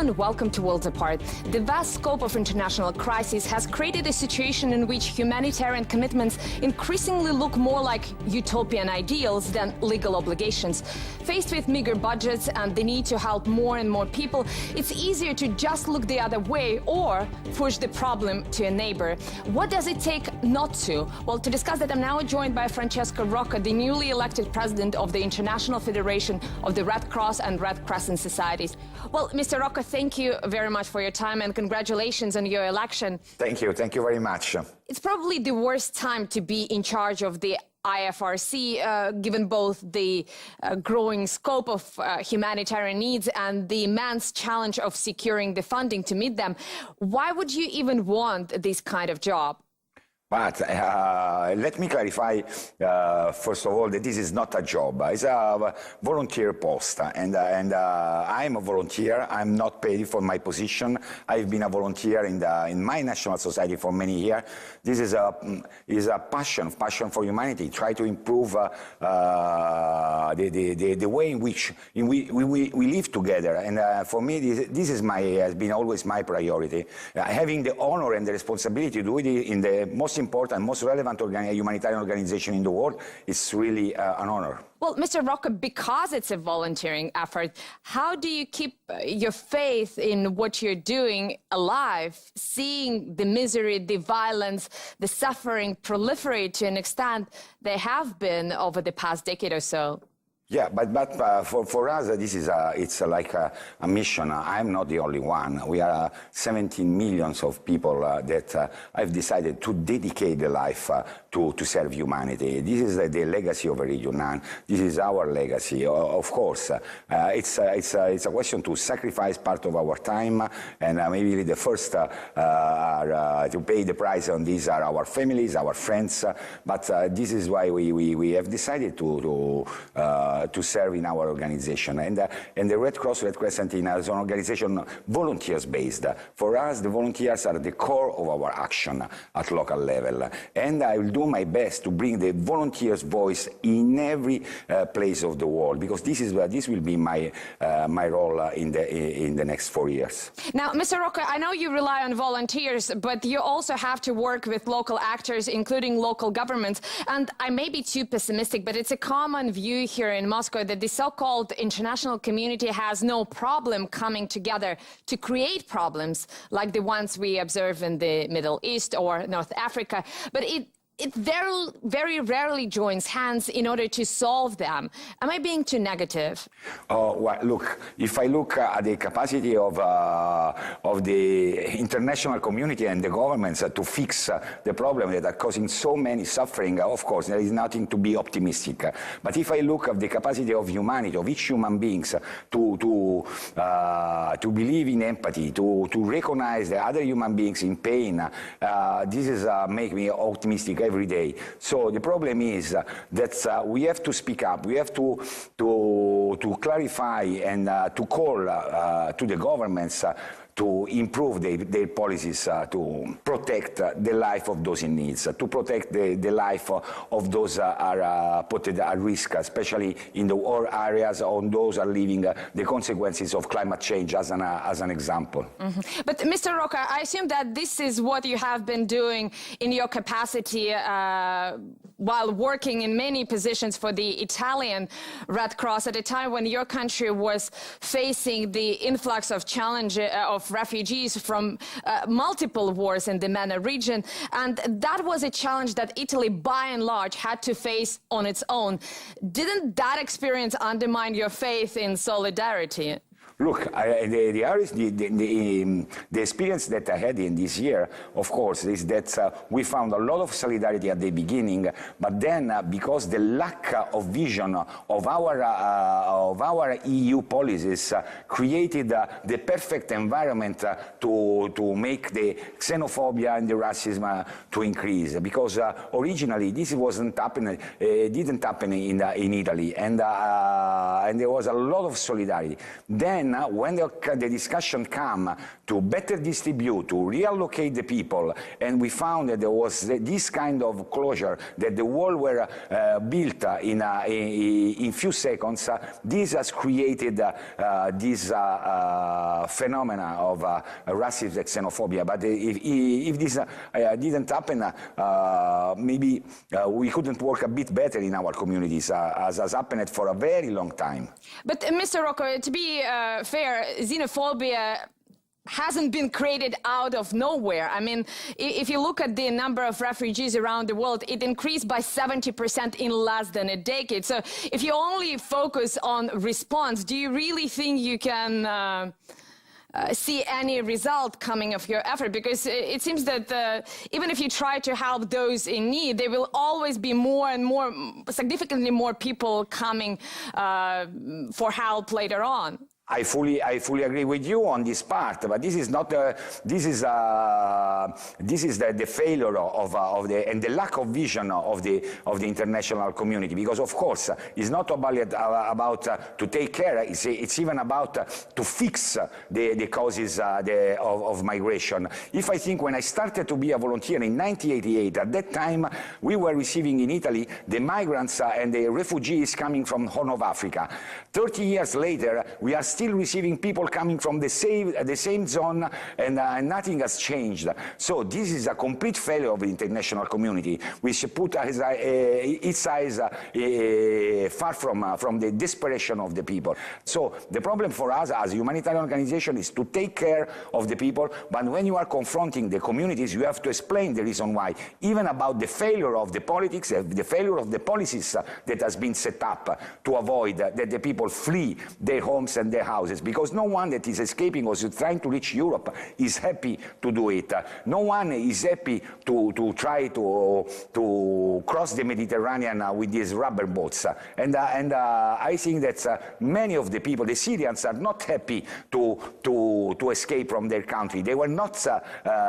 And welcome to Worlds Apart. The vast scope of international crises has created a situation in which humanitarian commitments increasingly look more like utopian ideals than legal obligations. Faced with meager budgets and the need to help more and more people, it's easier to just look the other way or push the problem to a neighbor. What does it take not to? Well, to discuss that, I'm now joined by Francesco Rocca, the newly elected president of the International Federation of the Red Cross and Red Crescent Societies. Well, Mr. Rocca, thank you very much for your time and congratulations on your election. Thank you very much. It's probably the worst time to be in charge of the IFRC, given both the growing scope of humanitarian needs and the immense challenge of securing the funding to meet them. Why would you even want this kind of job? But let me clarify, first of all, that this is not a job. It's a volunteer post, and I'm a volunteer. I'm not paid for my position. I've been a volunteer in my national society for many years. This is a passion for humanity. Try to improve the way in which we live together. And for me, this is has been always my priority. Having the honor and the responsibility to do it in the most important, most relevant humanitarian organization in the world is really an honor. Well, Mr. Rocca, because it's a volunteering effort, how do you keep your faith in what you're doing alive, seeing the misery, the violence, the suffering proliferate to an extent they have been over the past decade or so? Yeah, but for us, it's like a mission. I'm not the only one. We are 17 millions of people that I've decided to dedicate the life to serve humanity. This is the legacy of the region. This is our legacy. Of course, it's a question to sacrifice part of our time, and maybe the first to pay the price on these are our families, our friends. But this is why we have decided to serve in our organization. And the Red Cross, Red Crescent is an organization volunteers-based. For us, the volunteers are the core of our action at local level. And I will do my best to bring the volunteers' voice in every place of the world, because this will be my role in the next 4 years. Now, Mr. Rocca, I know you rely on volunteers, but you also have to work with local actors, including local governments. And I may be too pessimistic, but it's a common view here in Moscow that the so-called international community has no problem coming together to create problems like the ones we observe in the Middle East or North Africa. But it very rarely joins hands in order to solve them. Am I being too negative? Well, look, if I look at the capacity of the international community and the governments to fix the problem that are causing so many suffering, of course, there is nothing to be optimistic. But if I look at the capacity of humanity, of each human beings, to believe in empathy, to recognize the other human beings in pain, this is make me optimistic every day. So the problem is that we have to speak up. We have to clarify and to call to the governments to improve their policies to protect the life of those in need, to protect the life of those that are put at risk, especially in the war areas, on those are living the consequences of climate change, as an example. Mm-hmm. But Mr. Rocca, I assume that this is what you have been doing in your capacity while working in many positions for the Italian Red Cross at a time when your country was facing the influx of of refugees from multiple wars in the MENA region. And that was a challenge that Italy, by and large, had to face on its own. Didn't that experience undermine your faith in solidarity? Look, the experience that I had in this year, of course, is that we found a lot of solidarity at the beginning, but then because the lack of vision of our EU policies created the perfect environment to make the xenophobia and the racism to increase. Because originally this didn't happen in Italy, and there was a lot of solidarity. Then, when the discussion came to better distribute, to reallocate the people, and we found that there was this kind of closure, that the wall were built in few seconds, this has created this phenomena of racism and xenophobia. But if this didn't happen, maybe we couldn't work a bit better in our communities, as has happened for a very long time. But Mr. Rocca, to be fair, xenophobia hasn't been created out of nowhere. I mean, if you look at the number of refugees around the world, it increased by 70% in less than a decade. So if you only focus on response, do you really think you can see any result coming of your effort? Because it seems that even if you try to help those in need, there will always be more and more, significantly more people coming for help later on. I fully agree with you on this part, but this is not this is the failure of the lack of vision of the international community, because of course it's not about to take care, it's even about to fix the causes of migration. If I think when I started to be a volunteer in 1988, at that time we were receiving in Italy the migrants and the refugees coming from Horn of Africa. 30 years later, we are still receiving people coming from the same zone, and nothing has changed. So this is a complete failure of the international community. We should put its eyes far from the desperation of the people. So the problem for us as a humanitarian organization is to take care of the people, but when you are confronting the communities, you have to explain the reason why, even about the failure of the politics, the failure of the policies that has been set up to avoid that the people flee their homes and their houses, because no one that is escaping or is trying to reach Europe is happy to do it. No one is happy to try to cross the Mediterranean with these rubber boats. And I think that many of the people, the Syrians, are not happy to escape from their country. They were not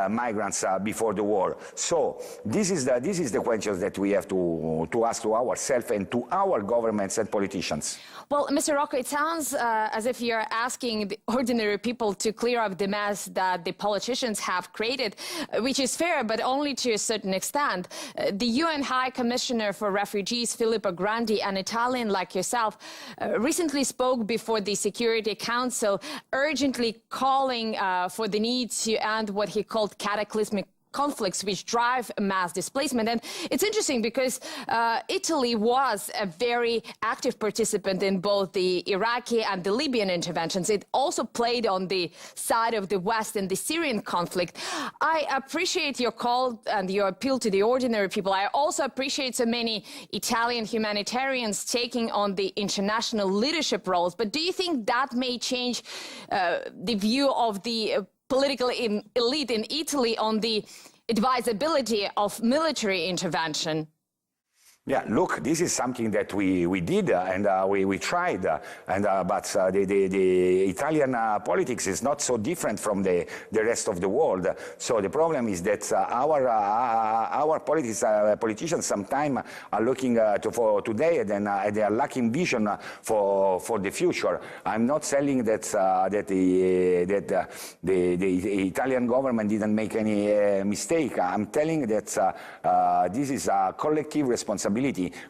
migrants before the war. So this is the questions that we have to ask to ourselves and to our governments and politicians. Well, Mr. Rocca, it sounds as if you're asking the ordinary people to clear up the mess that the politicians have created, which is fair, but only to a certain extent. The UN High Commissioner for Refugees, Filippo Grandi, an Italian like yourself, recently spoke before the Security Council, urgently calling for the need to end what he called cataclysmic conflicts which drive mass displacement. And it's interesting because Italy was a very active participant in both the Iraqi and the Libyan interventions. It also played on the side of the West in the Syrian conflict. I appreciate your call and your appeal to the ordinary people. I also appreciate so many Italian humanitarians taking on the international leadership roles. But do you think that may change the view of the political elite in Italy on the advisability of military intervention? Yeah, look, this is something that we did and we tried, but the Italian politics is not so different from the rest of the world. So the problem is that our politicians sometimes are looking for today, and they are lacking vision for the future. I'm not saying that the Italian government didn't make any mistake. I'm telling that this is a collective responsibility,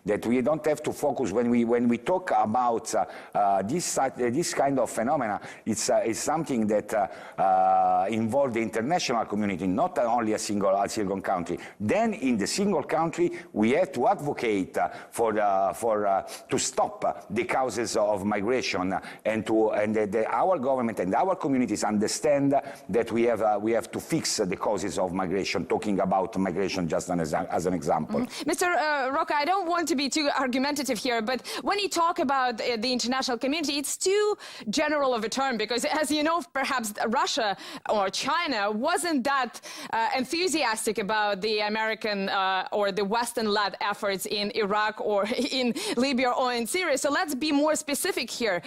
that we don't have to focus when we talk about this kind of phenomena. It's something that involves the international community, not only a single country. Then in the single country, we have to advocate to stop the causes of migration, and our government and our communities understand that we have to fix the causes of migration. Talking about migration just as an example. Mr. Rocca, Rocca, I don't want to be too argumentative here, but when you talk about the international community, it's too general of a term because, as you know, perhaps Russia or China wasn't that enthusiastic about the American or the Western-led efforts in Iraq or in Libya or in Syria. So let's be more specific here.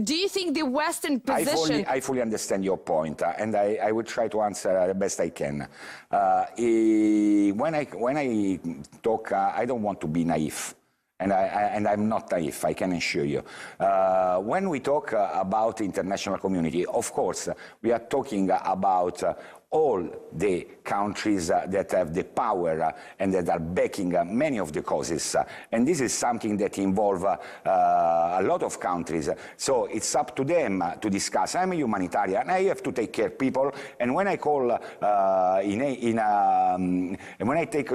Do you think the Western position... I fully understand your point, and I will try to answer the best I can. When I talk, I don't want to be naive. And I'm not naive, I can assure you. When we talk about the international community, of course, we are talking about all the countries that have the power and that are backing many of the causes. And this is something that involves a lot of countries. So it's up to them to discuss. I'm a humanitarian, I have to take care of people. And when I call, when I take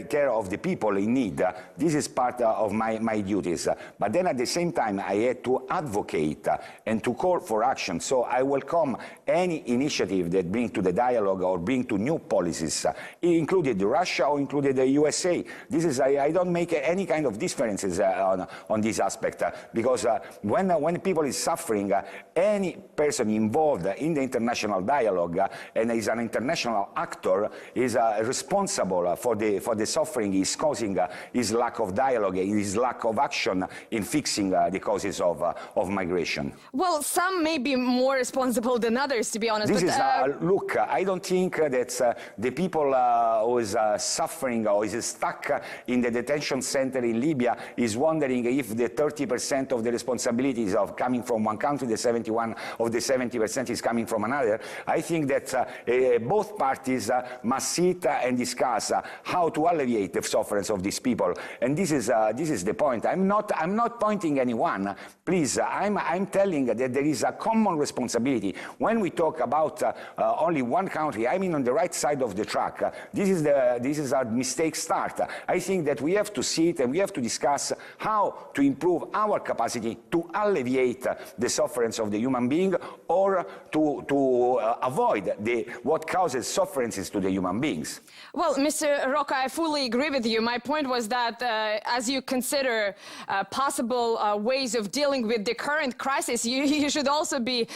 care of the people in need, this is part of my duties. But then at the same time, I had to advocate and to call for action. So I welcome any initiative that bring to the dialogue or bring to new policies, included Russia or included the USA. This is, I don't make any kind of differences on this aspect, because when people is suffering, any person involved in the international dialogue and is an international actor is responsible for the suffering is causing his lack of dialogue, his lack of action in fixing the causes of migration. Well, some may be more responsible than others, to be honest. This is, look, I don't think that the people who is suffering or is stuck in the detention center in Libya is wondering if the 30% of the responsibilities of coming from one country, the 71 of the 70% is coming from another. I think that both parties must sit and discuss how to alleviate the sufferance of these people. And this is the point. I'm not pointing anyone. Please, I'm telling that there is a common responsibility. When we talk about only one country, I mean on the right side of the track, this is a mistake start. I think that we have to sit and we have to discuss how to improve our capacity to alleviate the sufferance of the human being or to avoid what causes sufferances to the human beings. Well, Mr. Rocca, I fully agree with you. My point was that as you consider possible ways of dealing with the current crisis, you should also be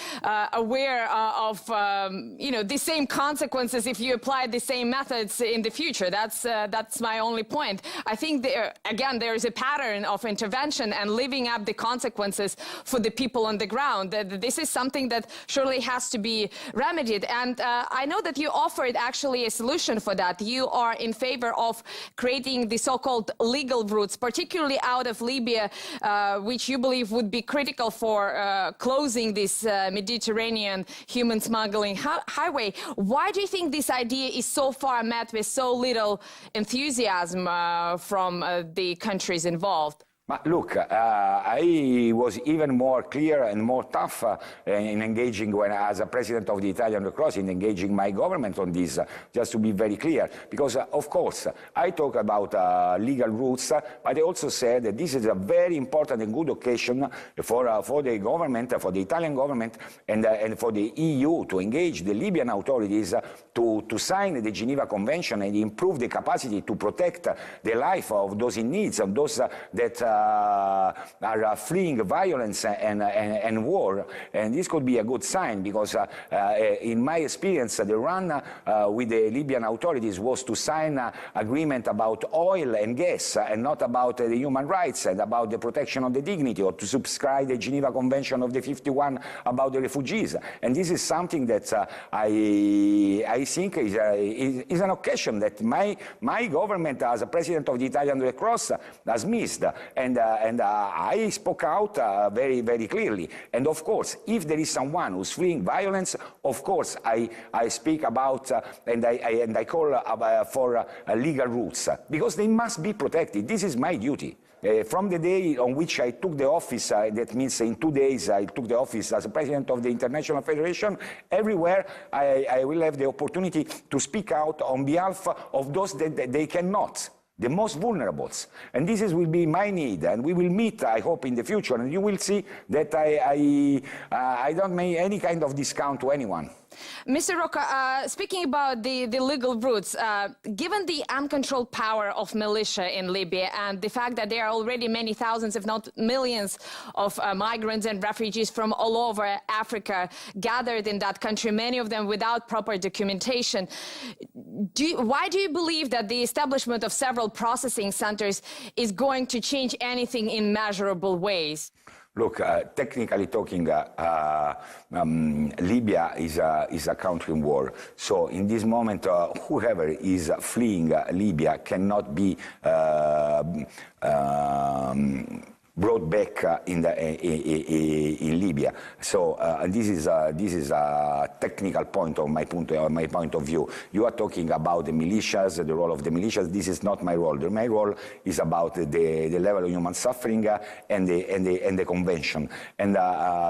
aware of the same consequences if you apply the same methods in the future. That's my only point. I think there is a pattern of intervention and living up the consequences for the people on the ground. This is something that surely has to be remedied. And I know that you offered actually a solution for that. You are in favor of creating the so-called legal routes, particularly out of Libya, which you believe would be critical for closing this Mediterranean human smuggling highway. Why do you think this idea is so far met with so little enthusiasm from the countries involved? But look, I was even more clear and more tough in engaging as a president of the Italian Red Cross, in engaging my government on this, just to be very clear. Because, of course, I talk about legal routes, but I also said that this is a very important and good occasion for the government, for the Italian government, and for the EU to engage the Libyan authorities to sign the Geneva Convention and improve the capacity to protect the life of those in need, of those that are fleeing violence and war. And this could be a good sign because, in my experience, the run with the Libyan authorities was to sign an agreement about oil and gas and not about the human rights and about the protection of the dignity, or to subscribe the Geneva Convention of the 51 about the refugees. And this is something that I think is an occasion that my government, as a president of the Italian Red Cross, has missed. And I spoke out very, very clearly. And of course, if there is someone who's fleeing violence, of course, I speak about and I call for legal routes, because they must be protected. This is my duty. From the day on which I took the office, that means in 2 days I took the office as president of the International Federation, everywhere I will have the opportunity to speak out on behalf of those that they cannot. the most vulnerable. And this will be my need, and we will meet, I hope, in the future, and you will see that I don't make any kind of discount to anyone. Mr. Rocca, speaking about the legal routes, given the uncontrolled power of militia in Libya and the fact that there are already many thousands, if not millions, of migrants and refugees from all over Africa gathered in that country, many of them without proper documentation, why do you believe that the establishment of several processing centers is going to change anything in measurable ways? Look, technically talking, Libya is a country in war. So in this moment, whoever is fleeing Libya cannot be brought back in Libya. So this is a technical point of my point of view. You are talking about the militias, the role of the militias. This is not my role. My role is about the level of human suffering and the convention. And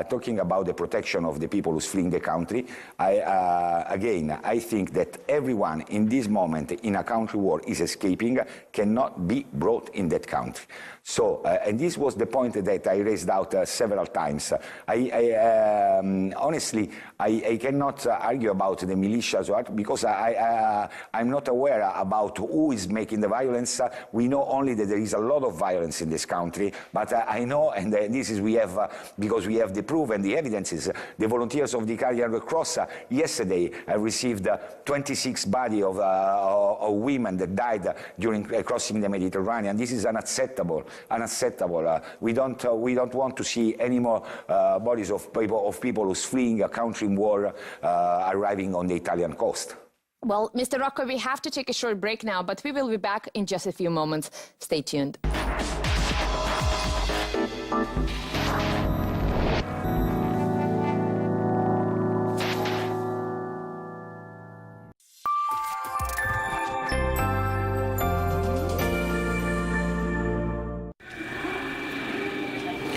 talking about the protection of the people who's fleeing the country, I think that everyone in this moment in a country war is escaping cannot be brought in that country. So, and this was the point that I raised out several times. Honestly, I cannot argue about the militias because I'm not aware about who is making the violence. We know only that there is a lot of violence in this country, but I know, and this is because we have the proof and the evidences. The volunteers of the Italian Red Cross yesterday received 26 bodies of women that died during crossing the Mediterranean. This is unacceptable. We don't want to see any more bodies of people who's fleeing a country in war arriving on the Italian coast. Well, Mr. Rocca, we have to take a short break now, but we will be back in just a few moments. Stay tuned.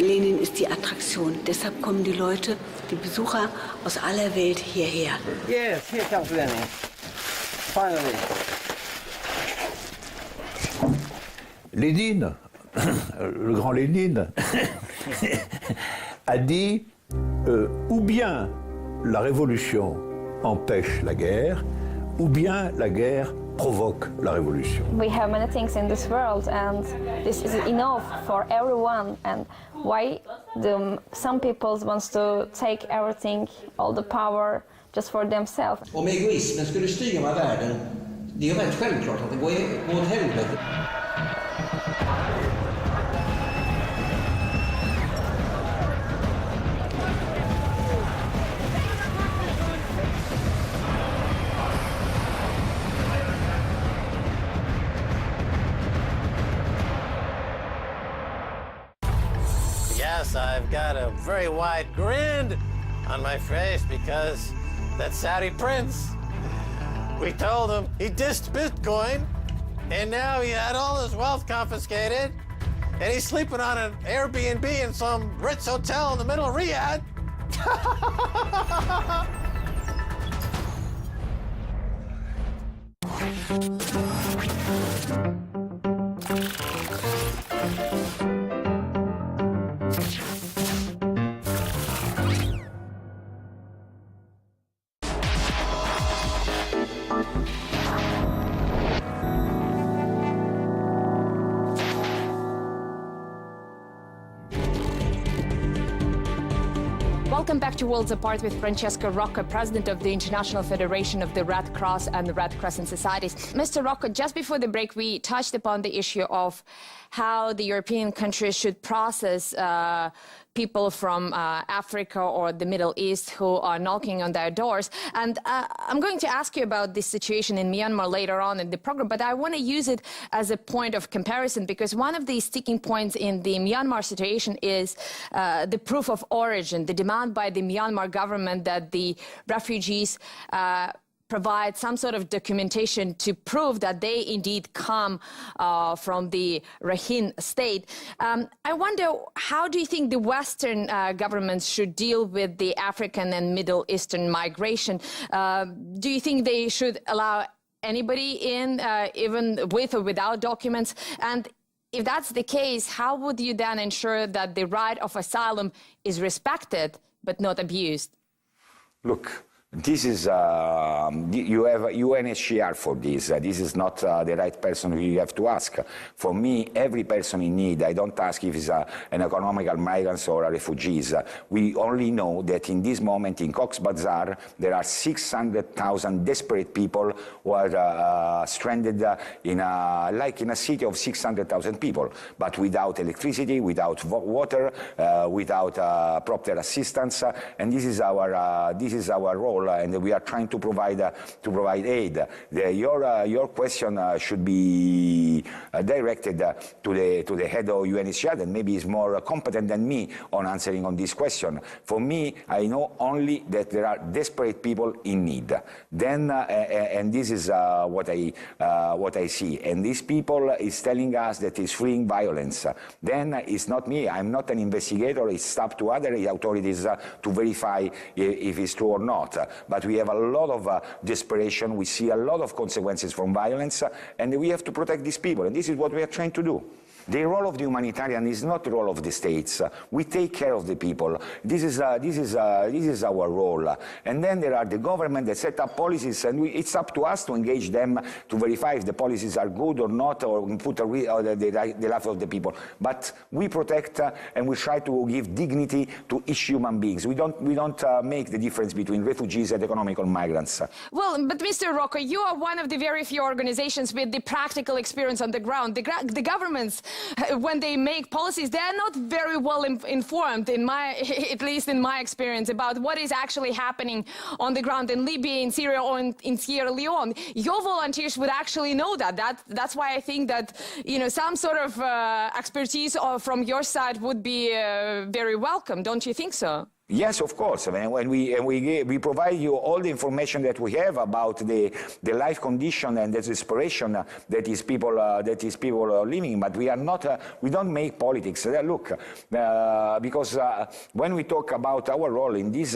Lenin ist die Attraktion. Deshalb kommen die Leute, die Besucher aus aller Welt hierher. Yes, here comes Lenin. Finally. Lénine, le grand Lénine, a dit ou bien la révolution empêche la guerre, ou bien la guerre provoque la révolution. We have many things in this world, and this is enough for everyone. And why some people want to take everything, all the power, just for themselves? Om egoismen skulle styra världen, det är ju rätt självklart att det går åt helvete. Yes, I've got a very wide grin on my face because that Saudi prince, we told him he dissed Bitcoin, and now he had all his wealth confiscated, and he's sleeping on an Airbnb in some Ritz hotel in the middle of Riyadh. Welcome back to Worlds Apart with Francesco Rocca, president of the International Federation of the Red Cross and the Red Crescent Societies. Mr. Rocca, just before the break, we touched upon the issue of how the European countries should process people from Africa or the Middle East who are knocking on their doors. And I'm going to ask you about this situation in Myanmar later on in the program, but I want to use it as a point of comparison because one of the sticking points in the Myanmar situation is the proof of origin, the demand by the Myanmar government that the refugees provide some sort of documentation to prove that they indeed come from the Rakhine state. I wonder, how do you think the Western governments should deal with the African and Middle Eastern migration? Do you think they should allow anybody in, even with or without documents? And if that's the case, how would you then ensure that the right of asylum is respected but not abused? Look, this is, you have UNHCR for this. This is not the right person who you have to ask. For me, every person in need, I don't ask if he's an economical migrant or a refugee. We only know that in this moment in Cox's Bazar, there are 600,000 desperate people who are stranded in like in a city of 600,000 people, but without electricity, without water, without proper assistance, and this is our role. And we are trying to provide aid. Your question should be directed to the head of UNHCR, that maybe is more competent than me on answering on this question. For me, I know only that there are desperate people in need. Then, and this is what I see. And these people is telling us that is fleeing violence. Then it's not me. I'm not an investigator. It's up to other authorities to verify if it's true or not. But we have a lot of desperation, we see a lot of consequences from violence, and we have to protect these people, and this is what we are trying to do. The role of the humanitarian is not the role of the states. We take care of the people. This is our role. And then there are the government that set up policies, and it's up to us to engage them to verify if the policies are good or not, or put the life of the people. But we protect and we try to give dignity to each human beings. We don't make the difference between refugees and economical migrants. Well, but Mr. Rocca, you are one of the very few organizations with the practical experience on the ground. The governments, when they make policies, they are not very well informed, at least in my experience, about what is actually happening on the ground in Libya, in Syria, or in Sierra Leone. Your volunteers would actually know that. That's why I think that, you know, some sort of expertise from your side would be very welcome. Don't you think so? Yes, of course. I mean, when we provide you all the information that we have about the life condition and the desperation that is people living, but we are not. We don't make politics. Look, because when we talk about our role in this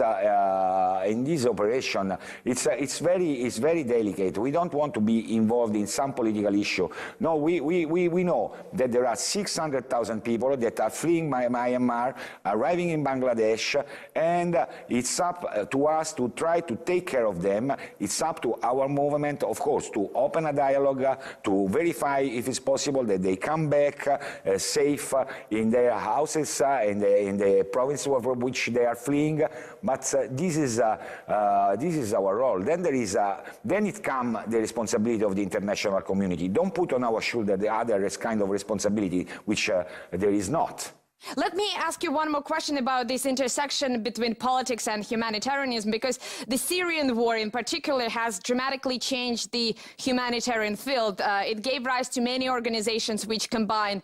operation, it's very delicate. We don't want to be involved in some political issue. No, we know that there are 600,000 people that are fleeing Myanmar, arriving in Bangladesh. And it's up to us to try to take care of them. It's up to our movement, of course, to open a dialogue, to verify if it's possible that they come back safe in their houses in the province from which they are fleeing. But this is our role. Then it comes the responsibility of the international community. Don't put on our shoulder the other kind of responsibility which there is not. Let me ask you one more question about this intersection between politics and humanitarianism, because the Syrian war in particular has dramatically changed the humanitarian field. It gave rise to many organizations which combine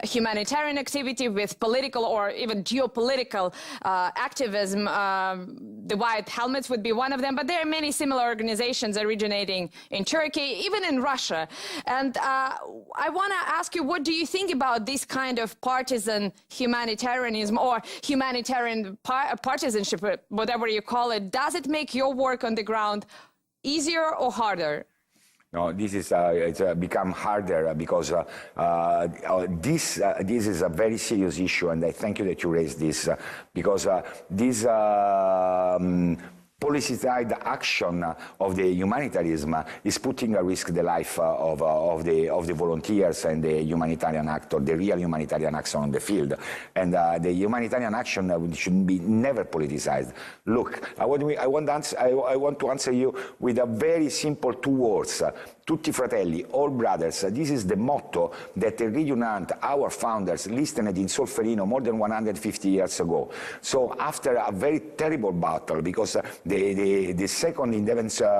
humanitarian activity with political or even geopolitical activism. The White Helmets would be one of them, but there are many similar organizations originating in Turkey, even in Russia. And I want to ask you, what do you think about this kind of partisan humanitarianism or humanitarian partisanship, whatever you call it? Does it make your work on the ground easier or harder? No, this is it's become harder because this is a very serious issue, and I thank you that you raised this because this politicized action of the humanitarianism is putting at risk the life of the volunteers and the humanitarian actor, the real humanitarian action on the field. And the humanitarian action should be never politicized. Look, I want to answer you with a very simple two words. Tutti fratelli, all brothers. This is the motto that Enrico Nant, our founders, listened in Solferino more than 150 years ago. So after a very terrible battle, because the second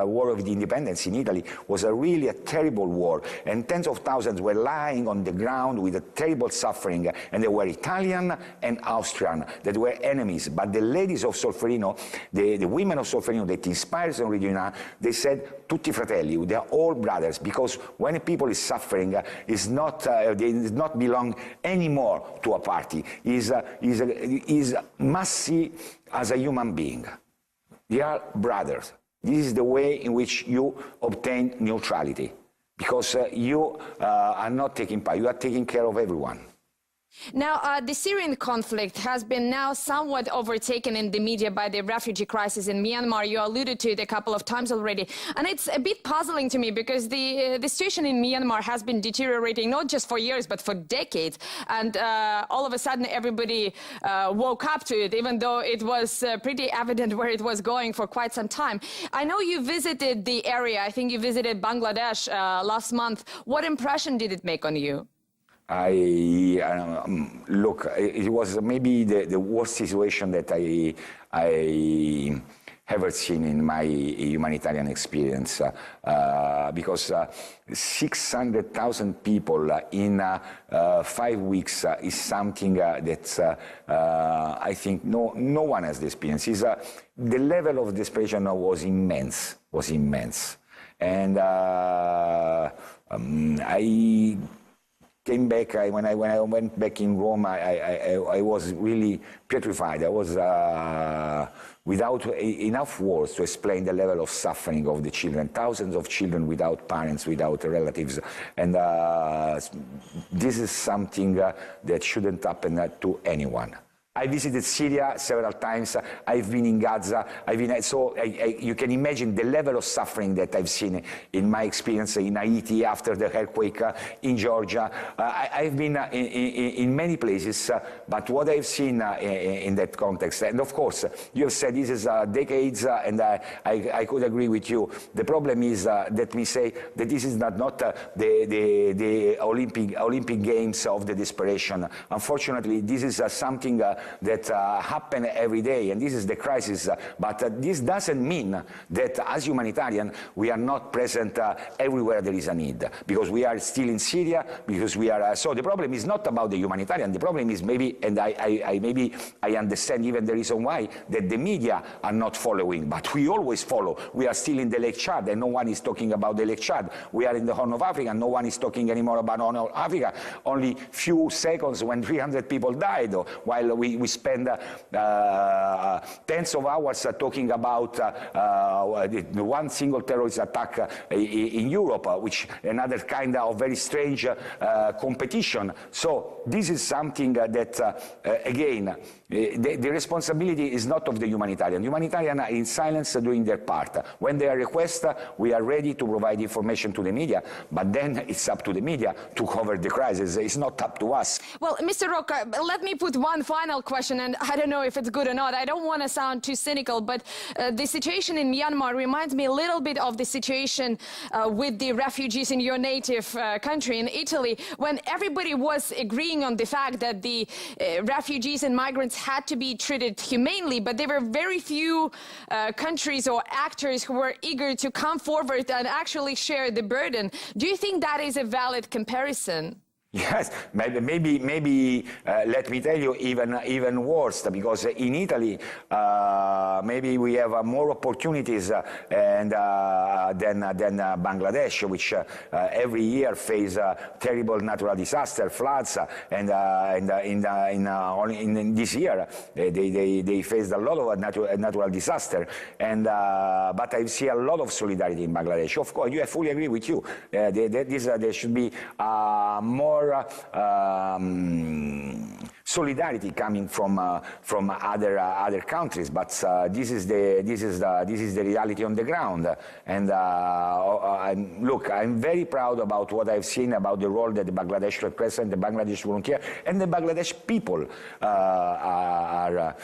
war of the independence in Italy was really a terrible war, and tens of thousands were lying on the ground with a terrible suffering, and they were Italian and Austrian that were enemies. But the ladies of Solferino, the women of Solferino that inspired Enrico Nant, they said, Tutti fratelli, they are all brothers, because when a people is suffering, they does not belong anymore to a party. Is must see as a human being. They are brothers. This is the way in which you obtain neutrality, because you are not taking part, you are taking care of everyone. Now, the Syrian conflict has been now somewhat overtaken in the media by the refugee crisis in Myanmar. You alluded to it a couple of times already. And it's a bit puzzling to me because the situation in Myanmar has been deteriorating not just for years, but for decades. And all of a sudden, everybody woke up to it, even though it was pretty evident where it was going for quite some time. I know you visited the area. I think you visited Bangladesh last month. What impression did it make on you? Look, it was maybe the worst situation that I ever seen in my humanitarian experience, because 600,000 people in 5 weeks is something that I think no one has experienced. The level of desperation was immense, and I came back, when I went back in Rome, I was really petrified. I was without enough words to explain the level of suffering of the children. Thousands of children without parents, without relatives. And this is something that shouldn't happen to anyone. I visited Syria several times. I've been in Gaza. You can imagine the level of suffering that I've seen in my experience in Haiti after the earthquake, in Georgia. I've been in many places, but what I've seen in that context, and of course, you have said this is decades, and I could agree with you. The problem is, let me say, that this is not the Olympic Games of the desperation. Unfortunately, this is something that happen every day, and this is the crisis. But this doesn't mean that as humanitarian we are not present everywhere there is a need, because we are still in Syria, because we are. So the problem is not about the humanitarian. The problem is maybe, and I understand even the reason why, that the media are not following, but we always follow. We are still in the Lake Chad, and no one is talking about the Lake Chad. We are in the Horn of Africa, and no one is talking anymore about Horn of Africa. Only few seconds when 300 people died, while we spend tens of hours talking about one single terrorist attack in Europe, which another kind of very strange competition. So this is something that, again, the responsibility is not of the humanitarian. Humanitarian are in silence doing their part. When they are requested, we are ready to provide information to the media, but then it's up to the media to cover the crisis. It's not up to us. Well, Mr. Rocca, let me put one final question, and I don't know if it's good or not. I don't want to sound too cynical, but the situation in Myanmar reminds me a little bit of the situation with the refugees in your native country, in Italy, when everybody was agreeing on the fact that the refugees and migrants had to be treated humanely, but there were very few countries or actors who were eager to come forward and actually share the burden. Do you think that is a valid comparison? Yes, maybe. Let me tell you, even worse, because in Italy, maybe we have more opportunities than Bangladesh, which every year face terrible natural disaster, floods, and in this year they faced a lot of natural disaster. And but I see a lot of solidarity in Bangladesh. Of course, I fully agree with you. There should be more solidarity coming from other countries, but this is the reality on the ground. And look, I'm very proud about what I've seen about the role that the Bangladesh Red Crescent, the Bangladesh volunteer, and the Bangladesh people are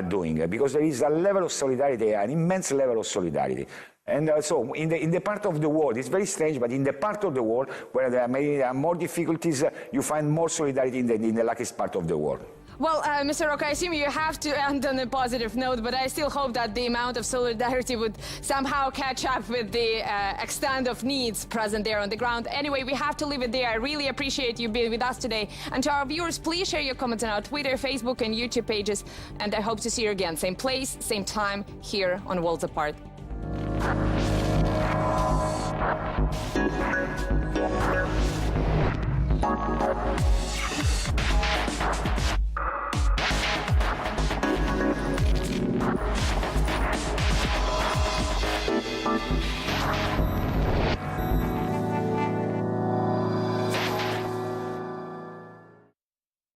doing, because there is a level of solidarity, an immense level of solidarity. And so in the part of the world, it's very strange, but in the part of the world where there are more difficulties, you find more solidarity in the luckiest part of the world. Well, Mr. Rocca, I assume you have to end on a positive note, but I still hope that the amount of solidarity would somehow catch up with the extent of needs present there on the ground. Anyway, we have to leave it there. I really appreciate you being with us today. And to our viewers, please share your comments on our Twitter, Facebook, and YouTube pages. And I hope to see you again. Same place, same time, here on Worlds Apart. Thank you.